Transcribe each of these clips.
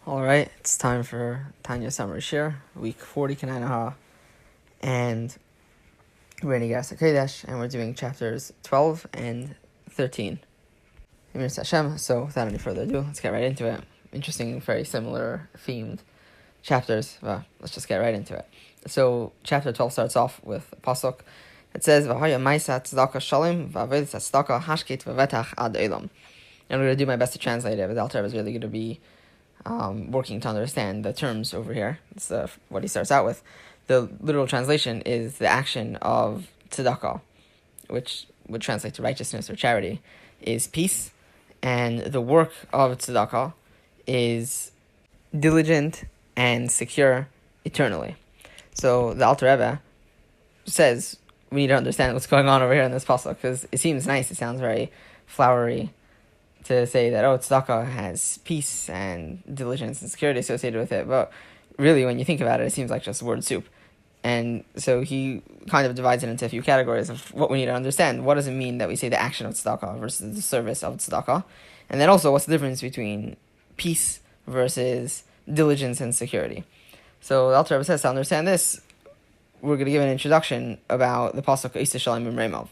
Alright, it's time for Tanya Summary Shiur, week 40 Kananaha, and we're in Igras HaKodesh, and we're doing chapters 12 and 13. So without any further ado, let's get right into it. Interesting, very similar themed chapters. Well, let's just get right into it. So chapter 12 starts off with a pasuk. It says, V'haya ma'isa tzedakah shalim, v'avodas tzedakah hashket v'vetach ad olam. And I'm going to do my best to translate it, but the Alter Rebbe is really going to be working to understand the terms over here. It's what he starts out with. The literal translation is the action of tzedakah, which would translate to righteousness or charity, is peace, and the work of tzedakah is diligent and secure eternally. So the Alter Rebbe says we need to understand what's going on over here in this pasuk, because it seems nice, it sounds very flowery to say that, tzedakah has peace and diligence and security associated with it, but really when you think about it, it seems like just word soup. And so he kind of divides it into a few categories of what we need to understand. What does it mean that we say the action of tzedakah versus the service of tzedakah? And then also, what's the difference between peace versus diligence and security? So the Alter Rebbe says, to understand this, we're going to give an introduction about the pasuk Eiseh Shalom Imreimov.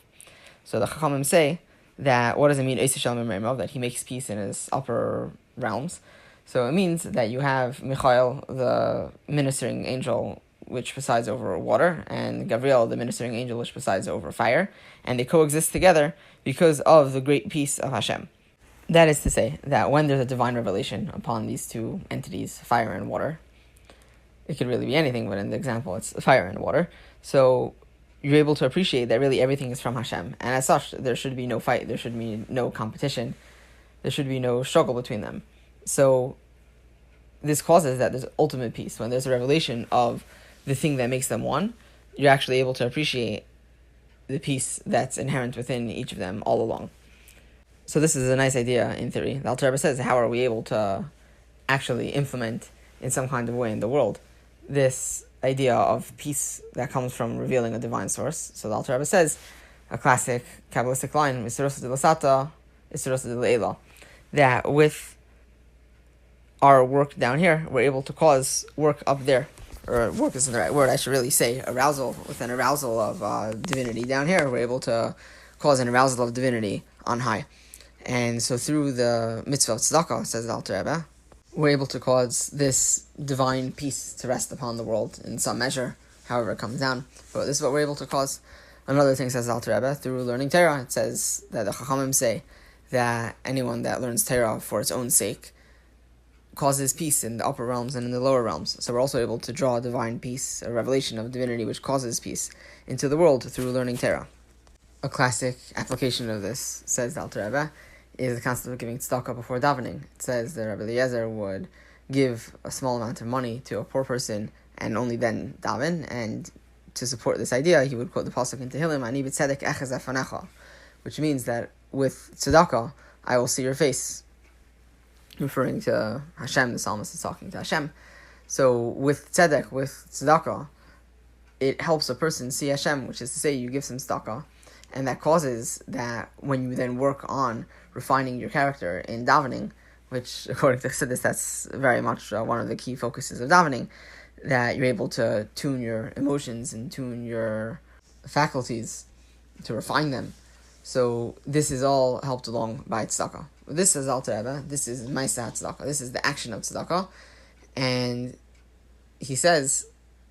So the Chachamim say that, what does it mean, Eiseh Shalom Imreimov, that he makes peace in his upper realms? So it means that you have Michael, the ministering angel, which presides over water, and Gabriel, the ministering angel, which presides over fire, and they coexist together because of the great peace of Hashem. That is to say, that when there's a divine revelation upon these two entities, fire and water, it could really be anything, but in the example, it's fire and water. So you're able to appreciate that really everything is from Hashem, and as such, there should be no fight, there should be no competition, there should be no struggle between them. So this causes that there's ultimate peace. When there's a revelation of the thing that makes them one, you're actually able to appreciate the peace that's inherent within each of them all along. So this is a nice idea in theory. The Alter Rebbe says, how are we able to actually implement in some kind of way in the world this idea of peace that comes from revealing a divine source? So the Alter Rebbe says, a classic Kabbalistic line, that with our work down here, we're able to cause work up there. Or work isn't the right word, I should really say arousal. With an arousal of divinity down here, we're able to cause an arousal of divinity on high. And so through the mitzvah of tzedakah, says the Alter Rebbe, we're able to cause this divine peace to rest upon the world in some measure, however it comes down. But this is what we're able to cause. Another thing, says the Alter Rebbe, through learning Torah, it says that the Chachamim say that anyone that learns Torah for its own sake causes peace in the upper realms and in the lower realms. So we're also able to draw divine peace, a revelation of divinity which causes peace into the world through learning Torah. A classic application of this, says the Alter Rebbe, is the concept of giving tzedakah before davening. It says that Rabbi Eliezer would give a small amount of money to a poor person and only then daven, and to support this idea, he would quote the pasuk in Tehillim, Ani b'tzedek echez afanecha, which means that with tzedakah, I will see your face, referring to Hashem. The psalmist is talking to Hashem. So with tzedek, with tzedakah, it helps a person see Hashem, which is to say you give some tzedakah, and that causes that when you then work on refining your character in davening, which according to Chassidus, that's very much one of the key focuses of davening, that you're able to tune your emotions and tune your faculties to refine them. So this is all helped along by tzedakah. This is Alter Rebbe, this is Ma'aseh tzedakah, this is the action of tzedakah, and he says,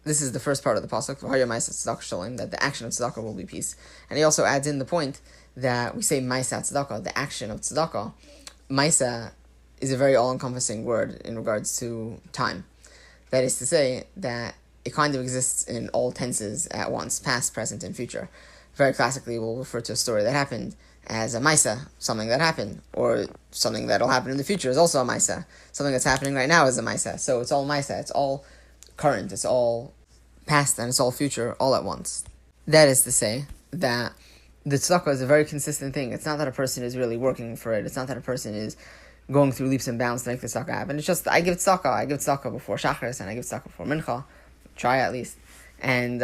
this is the first part of the pasuk, that the action of tzedakah will be peace. And he also adds in the point that we say Ma'aseh tzedakah, the action of tzedakah. Ma'aseh is a very all-encompassing word in regards to time. That is to say that it kind of exists in all tenses at once, past, present, and future. Very classically, we'll refer to a story that happened as a Ma'aseh, something that happened, or something that'll happen in the future is also a Ma'aseh. Something that's happening right now is a Ma'aseh. So it's all Ma'aseh, it's all current, it's all past, and it's all future all at once. That is to say that the tzedakah is a very consistent thing. It's not that a person is really working for it. It's not that a person is going through leaps and bounds to make the tzedakah happen. It's just, I give tzedakah before Shacharis, and I give tzedakah before Mincha. Try at least. And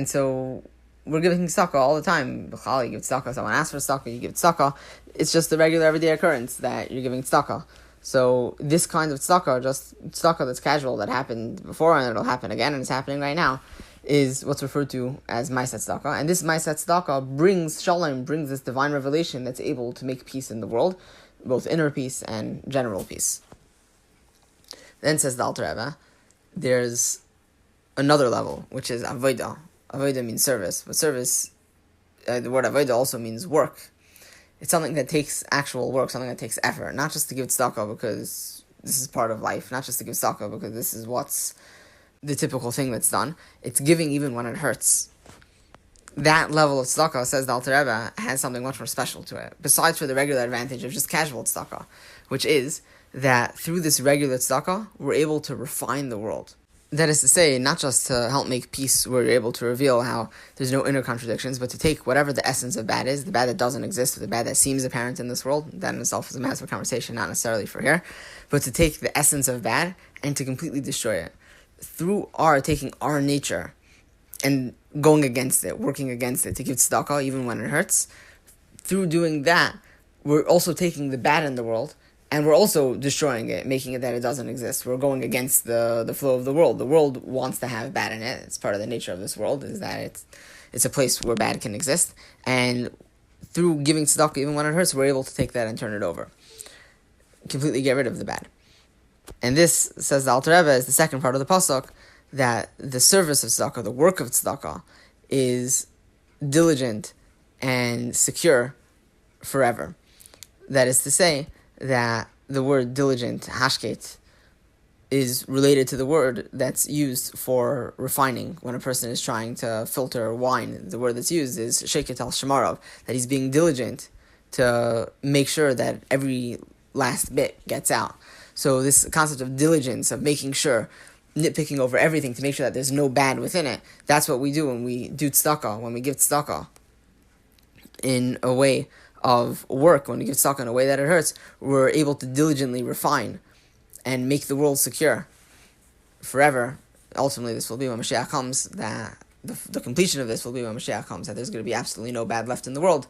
so we're giving tzedakah all the time. B'chal, you give tzedakah. Someone asks for tzedakah, you give tzedakah. It's just a regular everyday occurrence that you're giving tzedakah. So this kind of tzedakah, just tzedakah that's casual, that happened before and it'll happen again and it's happening right now, is what's referred to as Ma'aseh tzedakah. And this Ma'aseh tzedakah brings shalom, brings this divine revelation that's able to make peace in the world, both inner peace and general peace. Then says the Alter Rebbe, there's another level, which is avodah. Avodah means service, but service, the word avodah also means work. It's something that takes actual work, something that takes effort, not just to give tzedakah because this is part of life, not just to give tzedakah because this is what's the typical thing that's done. It's giving even when it hurts. That level of tzedakah, says the Alter Rebbe, has something much more special to it, besides for the regular advantage of just casual tzedakah, which is that through this regular tzedakah, we're able to refine the world. That is to say, not just to help make peace where you're able to reveal how there's no inner contradictions, but to take whatever the essence of bad is, the bad that doesn't exist, the bad that seems apparent in this world, that in itself is a massive conversation, not necessarily for here, but to take the essence of bad and to completely destroy it. Through taking our nature and going against it, working against it, to give tzedakah even when it hurts, through doing that, we're also taking the bad in the world, and we're also destroying it, making it that it doesn't exist. We're going against the flow of the world. The world wants to have bad in it. It's part of the nature of this world, is that it's a place where bad can exist. And through giving tzedakah, even when it hurts, we're able to take that and turn it over. Completely get rid of the bad. And this, says the Alter Rebbe, is the second part of the pasuk, that the service of tzedakah, the work of tzedakah, is diligent and secure forever. That is to say, that the word diligent, hashket, is related to the word that's used for refining when a person is trying to filter wine. The word that's used is sheket al shemarav, that he's being diligent to make sure that every last bit gets out. So this concept of diligence, of making sure, nitpicking over everything to make sure that there's no bad within it, that's what we do when we do tzedakah, when we give tzedakah in a way of work, when we give tzedakah in a way that it hurts, we're able to diligently refine and make the world secure forever. Ultimately, this will be when Mashiach comes, that the completion of this will be when Mashiach comes, that there's going to be absolutely no bad left in the world,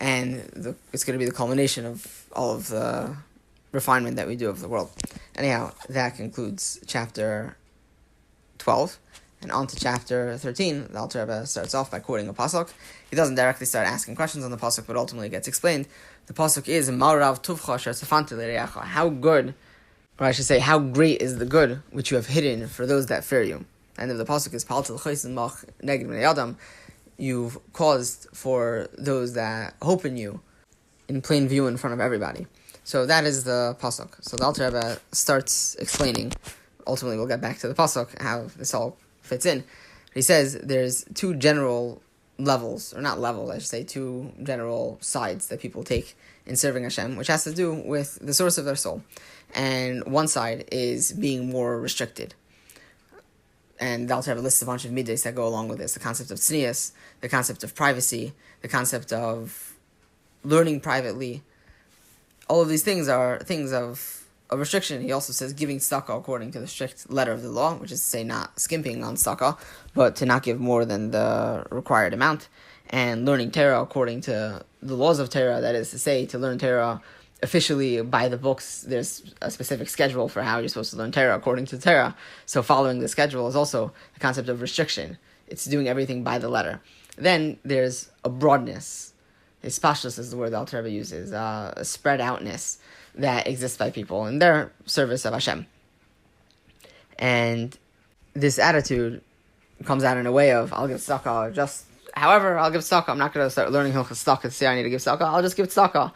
and it's going to be the culmination of all of the refinement that we do of the world. Anyhow, that concludes chapter 12. And on to chapter 13, the Alter Rebbe starts off by quoting a pasuk. He doesn't directly start asking questions on the pasuk, but ultimately gets explained. The pasuk is, Ma'arav tuvcha asher tzafanta l'reacha. How good, or I should say, how great is the good which you have hidden for those that fear you. And if the pasuk is, Paltel chaysin mach neged b'nei adam, you've caused for those that hope in you in plain view in front of everybody. So that is the pasuk. So the Alter Rebbe starts explaining. Ultimately, we'll get back to the pasuk, how this all fits in. He says there's two general levels, or not levels, I should say, two general sides that people take in serving Hashem, which has to do with the source of their soul. And one side is being more restricted. And the Alter Rebbe lists a bunch of midas that go along with this. The concept of tznius, the concept of privacy, the concept of learning privately. All of these things are things of a restriction. He also says giving tzedakah according to the strict letter of the law, which is to say not skimping on tzedakah, but to not give more than the required amount, and learning Torah according to the laws of Torah, that is to say, to learn Torah officially by the books. There's a specific schedule for how you're supposed to learn Torah according to Torah, so following the schedule is also the concept of restriction. It's doing everything by the letter. Then there's a broadness. Hispashtus is the word the Alter Rebbe uses, a spread outness that exists by people in their service of Hashem. And this attitude comes out in a way of, I'll give tzedakah just however, I'll give tzedakah. I'm not going to start learning Hilchos tzedakah to say I need to give tzedakah. I'll just give tzedakah.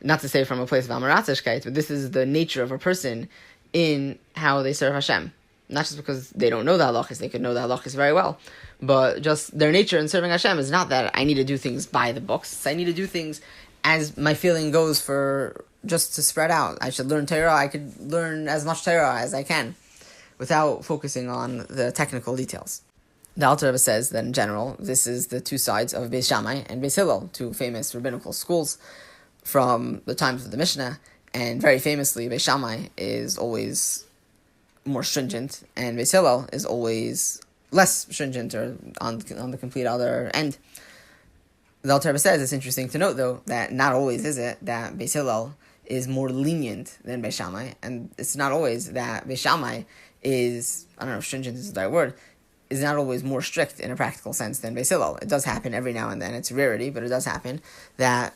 Not to say from a place of amaratzishkeit, but this is the nature of a person in how they serve Hashem. Not just because they don't know the halachas, they could know the halachas very well, but just their nature in serving Hashem is not that I need to do things by the books. I need to do things as my feeling goes, for just to spread out. I should learn Torah. I could learn as much Torah as I can without focusing on the technical details. The Alter Rebbe says that in general, this is the two sides of Beis Shammai and Beis Hillel, two famous rabbinical schools from the times of the Mishnah, and very famously, Beis Shammai is always more stringent, and Beis Hillel is always less stringent, or on the complete other end. The Alter Rebbe says it's interesting to note, though, that not always is it that Beis Hillel is more lenient than Beis Shammai, and it's not always that Beis Shammai is, I don't know if stringent is the right word, is not always more strict in a practical sense than Beis Hillel. It does happen every now and then. It's a rarity, but it does happen that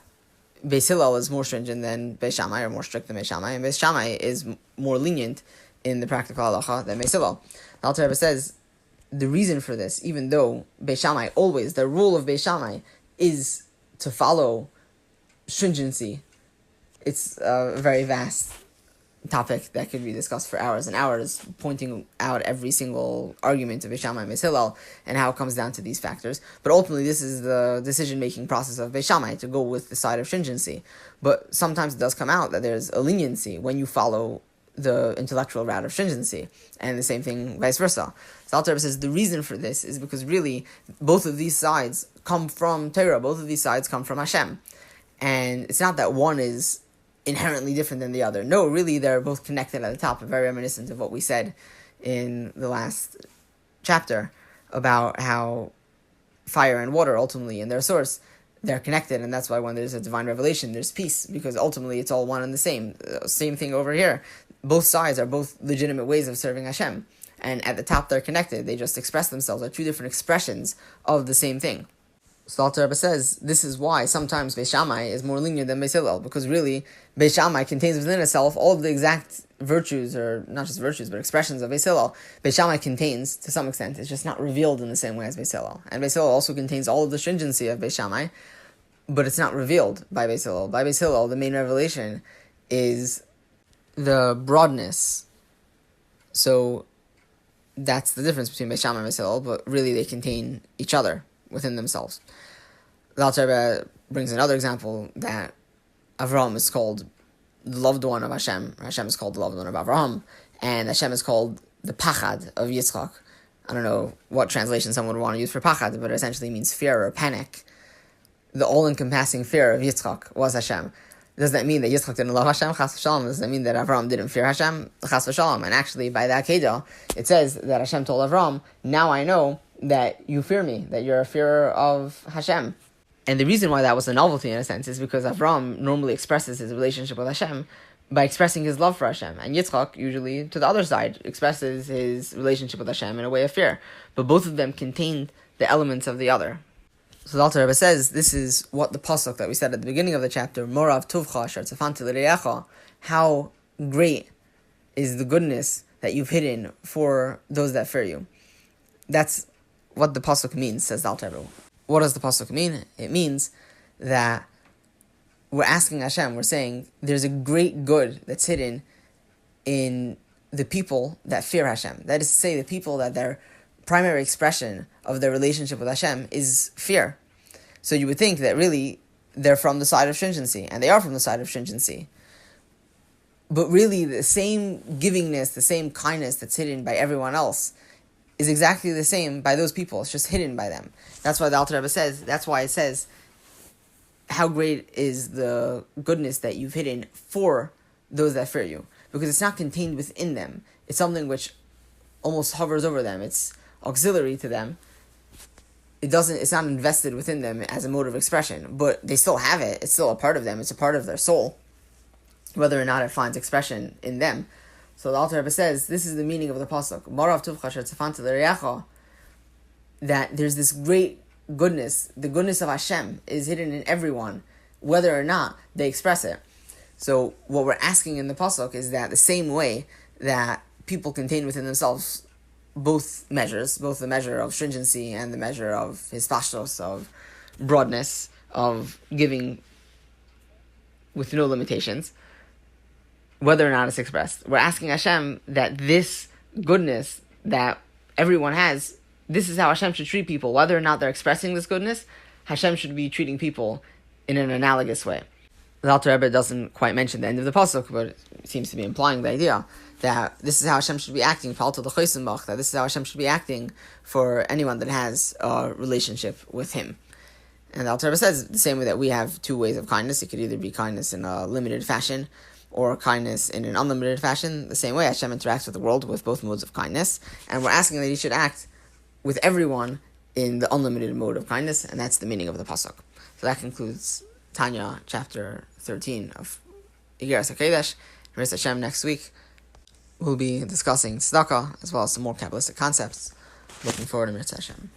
Beis Hillel is more stringent than Beis Shammai, or more strict than Beis Shammai, and Beis Shammai is more lenient in the practical halacha than Beis Hillel. The Alter Rebbe says the reason for this, even though Beis Shammai always, the rule of Beis Shammai is to follow stringency. It's a very vast topic that could be discussed for hours and hours, pointing out every single argument of Beis Shammai and Beis Hillel and how it comes down to these factors. But ultimately, this is the decision-making process of Beis Shammai, to go with the side of stringency. But sometimes it does come out that there's a leniency when you follow the intellectual route of stringency, and the same thing vice versa. So Alter Rebbe says the reason for this is because really both of these sides come from Torah, both of these sides come from Hashem. And it's not that one is inherently different than the other. No, really, they're both connected at the top, very reminiscent of what we said in the last chapter about how fire and water, ultimately, in their source, they're connected, and that's why when there's a divine revelation, there's peace, because ultimately it's all one and the same. Same thing over here. Both sides are both legitimate ways of serving Hashem, and at the top they're connected. They just express themselves as two different expressions of the same thing. So Alter Rebbe says this is why sometimes Beis Shammai is more lenient than Beis Hillel, because really Beis Shammai contains within itself all of the exact virtues, or not just virtues, but expressions of Beis Hillel. Beis Shammai contains, to some extent, it's just not revealed in the same way as Beis Hillel. And Beis Hillel also contains all of the stringency of Beis Shammai, but it's not revealed by Beis Hillel. By Beis Hillel, the main revelation is the broadness. So that's the difference between Beis Shammai and Beis Hillel, but really they contain each other within themselves. The Alter Rebbe brings another example that Avraham is called the loved one of Hashem. Hashem is called the loved one of Avraham, and Hashem is called the Pachad of Yitzchak. I don't know what translation someone would want to use for Pachad, but it essentially means fear or panic. The all-encompassing fear of Yitzchak was Hashem. Does that mean that Yitzchak didn't love Hashem? Chas v'shalom. Does that mean that Avraham didn't fear Hashem? Chas v'shalom. And actually, by that Kedah, it says that Hashem told Avraham, now I know that you fear me, that you're a fearer of Hashem. And the reason why that was a novelty, in a sense, is because Avraham normally expresses his relationship with Hashem by expressing his love for Hashem. And Yitzchak, usually, to the other side, expresses his relationship with Hashem in a way of fear. But both of them contained the elements of the other. So the Alter Rebbe says, this is what the pasuk that we said at the beginning of the chapter, Morav Tovcha Asher Tzafanti L'Reyecha, how great is the goodness that you've hidden for those that fear you. That's what the pasuk means, says the Alter Rebbe. What does the pasuk mean? It means that we're asking Hashem, we're saying, there's a great good that's hidden in the people that fear Hashem. That is to say, the people that their primary expression of their relationship with Hashem is fear. So you would think that really they're from the side of stringency, and they are from the side of stringency. But really the same givingness, the same kindness that's hidden by everyone else is exactly the same by those people. It's just hidden by them. That's why the Alter Rebbe says, that's why it says, how great is the goodness that you've hidden for those that fear you. Because it's not contained within them. It's something which almost hovers over them. It's auxiliary to them. It's not invested within them as a mode of expression, but they still have it. It's still a part of them. It's a part of their soul, whether or not it finds expression in them. So the Alter Rebbe says, this is the meaning of the pasuk, Marav Tuvcha Asher Tzafanti L'Reyecha, that there's this great goodness. The goodness of Hashem is hidden in everyone, whether or not they express it. So what we're asking in the pasuk is that the same way that people contain within themselves both measures, both the measure of stringency and the measure of hispashtos, of broadness, of giving with no limitations, whether or not it's expressed. We're asking Hashem that this goodness that everyone has, this is how Hashem should treat people. Whether or not they're expressing this goodness, Hashem should be treating people in an analogous way. The Alter Rebbe doesn't quite mention the end of the pasuk, but it seems to be implying the idea that this is how Hashem should be acting, that this is how Hashem should be acting for anyone that has a relationship with Him. And the Alter Rebbe says the same way that we have two ways of kindness. It could either be kindness in a limited fashion or kindness in an unlimited fashion. The same way Hashem interacts with the world with both modes of kindness. And we're asking that He should act with everyone in the unlimited mode of kindness, and that's the meaning of the pasuk. So that concludes Tanya chapter 13 of Igeras HaKodesh. Mirz Hashem, next week we'll be discussing tzedakah as well as some more Kabbalistic concepts. Looking forward to Mirz Hashem.